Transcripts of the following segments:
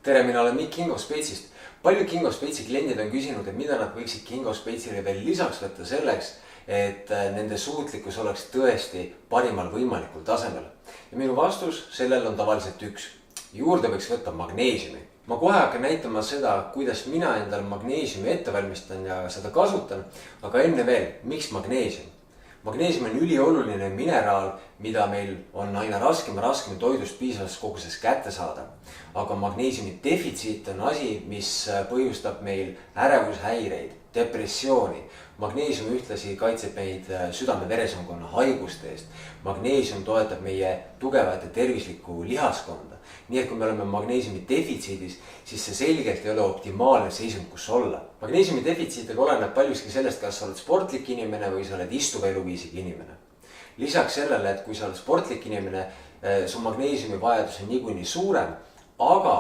tere, mina olen Mikk Kingo Spetsist. Paljud Kingo Spetsi kliendid on küsinud, et mida nad võiksid Kingo Spetsile veel lisaks võtta selleks, et nende suutlikkus oleks tõesti parimal võimalikul tasemel. Ja minu vastus sellel on tavaliselt üks. Juurde võiks võtta magneesiumi. Ma kohe hakkan näitama seda, kuidas mina endal magneesiumi ette valmistan ja seda kasutan, aga enne veel, miks magneesium? Magneesium on ülioluline mineraal, mida meil on aina raskem toidust piisavas koguses kätte saada. Aga magneesiumi defitsiit on asi, mis põhjustab meil ärevushäireid, depressiooni. Magneesium ühtlasi kaitseb meid südame-veresoonkonna haiguste eest. Magneesium toetab meie tugevat ja tervislikku lihaskonda. Nii et kui me oleme magneesiumi defitsiidis, siis see selgelt ei ole optimaalne seisund, kus olla. Magneesiumi defitsiitiga oleneb paljuski sellest, kas sa oled sportlik inimene või sa oled istuva eluviisiga inimene. Lisaks sellele, et kui sa oled sportlik inimene, su magneesiumi vajadus on niikuinii suurem, aga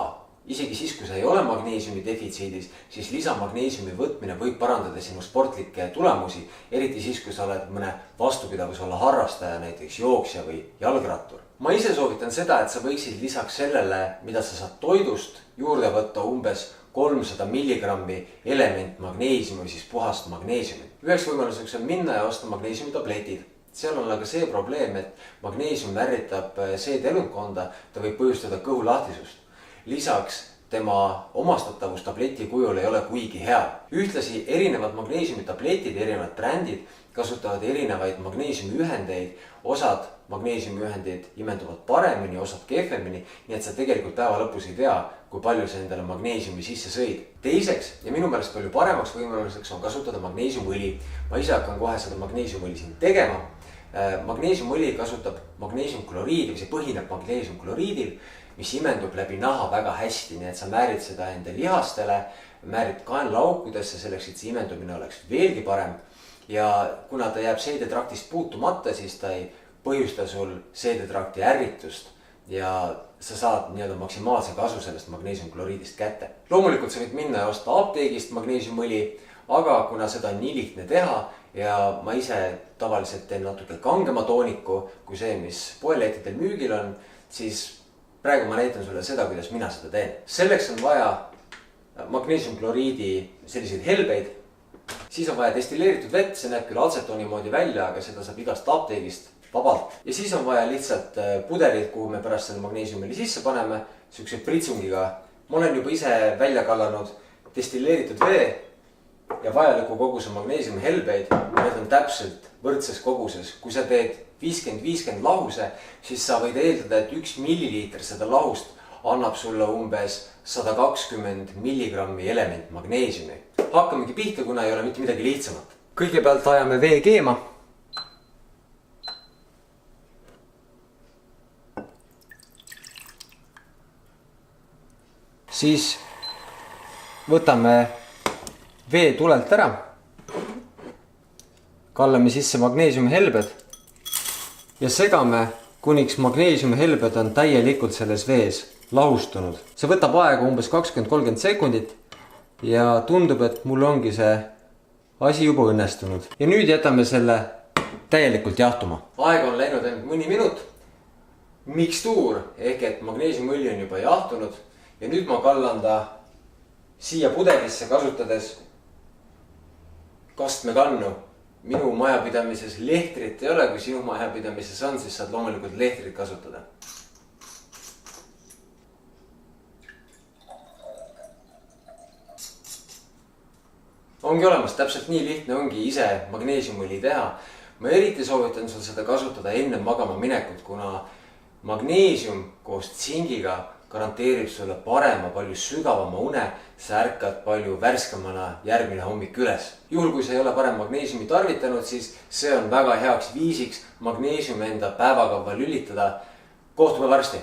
isegi siis, kui sa ei ole magneesiumi defitsiidis, siis lisamagneesiumi võtmine võib parandada sinu sportlikke tulemusi, eriti siis, kui sa oled mõne vastupidavusala harrastaja, näiteks jooksja või jalgrattur. Ma ise soovitan seda, et sa võiksid lisaks sellele, mida sa saad toidust, juurde võtta umbes 300 milligrammi element magneesiumi või siis puhast magneesiumi. Üheks võimaluseks on minna ja osta magneesiumi tabletid. Seal on aga see probleem, et magneesium ärritab seedelundkonda, ta võib põhjustada kõhulahtisust. Lisaks tema omastatavus tableti kujul ei ole kuigi hea. Ühtlasi erinevad magneesiumi tabletid, erinevad brändid kasutavad erinevaid magneesiumi ühendeid. Osad magneesiumi ühendeid imenduvad paremini, osad kehvemini, nii et sa tegelikult päeva lõpus ei tea, kui palju sa endale magneesiumi sisse sõid. Teiseks ja minu meelest palju paremaks võimaluseks on kasutada magneesiumõli. Ma ise hakkan kohe seda magneesiumõli siin tegema. Magneesiumõli kasutab magneesiumkloriidi või see põhineb magneesiumkloriidil, mis imendub läbi naha väga hästi, nii et sa määrid seda enda lihastele, määrid kaenlaaukudesse selleks, et see imendumine oleks veelgi parem. Ja kuna ta jääb seedetraktist puutumata, siis ta ei põhjusta sul seedetrakti ärritust ja sa saad maksimaalse kasu sellest magneesiumkloriidist kätte. Loomulikult sa võid minna ja osta apteegist magneesiumõli, aga kuna seda on nii lihtne teha ja ma ise tavaliselt teen natuke kangema tooniku kui see, mis poelettidel müügil on, siis praegu ma näitan sulle seda, kuidas mina seda teen. Selleks on vaja magneesiumkloriidi selliseid helbeid, siis on vaja destilleeritud vett, see näeb küll atsetooni moodi välja, aga seda saab igast apteegist vabalt. Ja siis on vaja lihtsalt pudelid, kuhu me pärast selle magneesiumili sisse paneme, sihukese pritsungiga. Ma olen juba ise välja kallanud destilleeritud vee ja vajaliku koguse magneesiumi helbeid. Need on täpselt võrdses koguses. Kui sa teed 50-50 lahuse, siis sa võid eeldada, et 1 milliliiter seda lahust annab sulle umbes 120 milligrammi element magneesiumi. Hakkamegi pihta, kuna ei ole mitte midagi lihtsamat. Kõigepealt ajame vee keema. Siis võtame vee tulelt ära. Kallame sisse magneesiumi helbed ja segame, kuniks magneesiumi helbed on täielikult selles vees lahustunud. See võtab aega umbes 20-30 sekundit ja tundub, et mul ongi see asi juba õnnestunud. Ja nüüd jätame selle täielikult jahtuma. Aega on läinud ainult mõni minut. Mikstuur ehk et magneesiumõli on juba jahtunud ja nüüd ma kallan ta siia pudelisse kasutades kastmekannu. Minu majapidamises lehtrit ei ole, kui sinu majapidamises on, siis saad loomulikult lehtrit kasutada. Ongi olemas, täpselt nii lihtne ongi ise magneesiumõli teha. Ma eriti soovitan sul seda kasutada enne magama minekut, kuna magneesium koos tsingiga garanteerib sulle parema, palju sügavama une, sa ärkad palju värskemana järgmine hommik üles. Juhul, kui sa ei ole parem magneesiumi tarvitanud, siis see on väga heaks viisiks magneesiumi enda päevakavva lülitada. Kohtume varsti!